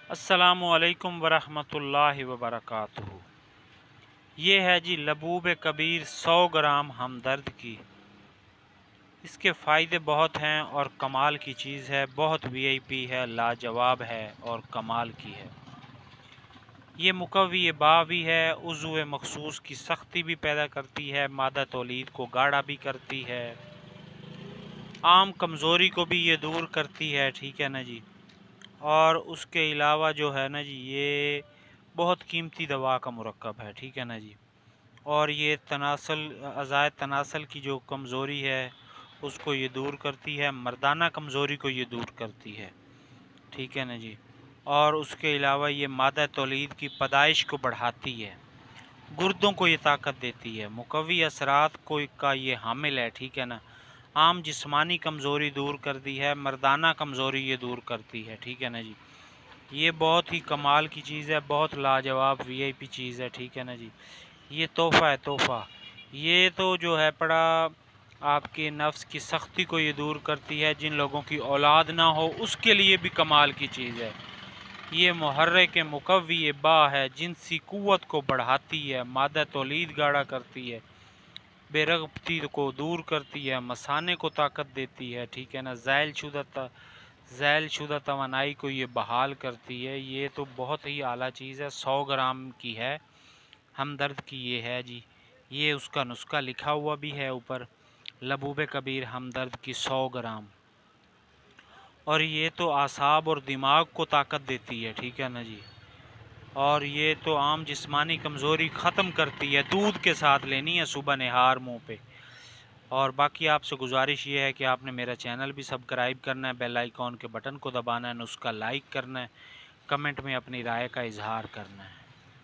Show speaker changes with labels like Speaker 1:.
Speaker 1: السلام علیکم ورحمۃ اللہ وبرکاتہ۔ یہ ہے جی لبوب کبیر 100 گرام ہمدرد کی۔ اس کے فائدے بہت ہیں اور کمال کی چیز ہے، بہت وی آئی پی ہے، لاجواب ہے اور کمال کی ہے۔ یہ مقوی با بھی ہے، عضو مخصوص کی سختی بھی پیدا کرتی ہے، مادہ تولید کو گاڑھا بھی کرتی ہے، عام کمزوری کو بھی یہ دور کرتی ہے، ٹھیک ہے نا جی۔ اور اس کے علاوہ جو ہے نا جی یہ بہت قیمتی دوا کا مرکب ہے، ٹھیک ہے نا جی۔ اور یہ اعضائے تناسل کی جو کمزوری ہے اس کو یہ دور کرتی ہے، مردانہ کمزوری کو یہ دور کرتی ہے، ٹھیک ہے نا جی۔ اور اس کے علاوہ یہ مادہ تولید کی پیدائش کو بڑھاتی ہے، گردوں کو یہ طاقت دیتی ہے، مقوی اثرات کا یہ حامل ہے، ٹھیک ہے نا۔ عام جسمانی کمزوری دور کرتی ہے، مردانہ کمزوری یہ دور کرتی ہے، ٹھیک ہے نا جی۔ یہ بہت ہی کمال کی چیز ہے، بہت لاجواب وی آئی پی چیز ہے، ٹھیک ہے نا جی۔ یہ تحفہ ہے، تحفہ۔ یہ تو جو ہے پڑا آپ کے نفس کی سختی کو یہ دور کرتی ہے، جن لوگوں کی اولاد نہ ہو اس کے لیے بھی کمال کی چیز ہے۔ یہ محرک مقوی با ہے، جنسی قوت کو بڑھاتی ہے، مادہ تولید گاڑھا کرتی ہے، بے رغبتی کو دور کرتی ہے، مثانے کو طاقت دیتی ہے، ٹھیک ہے نا۔ ذیل شدہ توانائی کو یہ بحال کرتی ہے۔ یہ تو بہت ہی اعلیٰ چیز ہے، 100 گرام کی ہے، ہمدرد کی یہ ہے جی۔ یہ اس کا نسخہ لکھا ہوا بھی ہے اوپر، لبوب کبیر ہمدرد کی 100 گرام۔ اور یہ تو اعصاب اور دماغ کو طاقت دیتی ہے، ٹھیک ہے نا جی۔ اور یہ تو عام جسمانی کمزوری ختم کرتی ہے، دودھ کے ساتھ لینی ہے صبح نہار منہ پہ۔ اور باقی آپ سے گزارش یہ ہے کہ آپ نے میرا چینل بھی سبسکرائب کرنا ہے، بیل آئیکن کے بٹن کو دبانا ہے، نسخہ لائک کرنا ہے، کمنٹ میں اپنی رائے کا اظہار کرنا ہے۔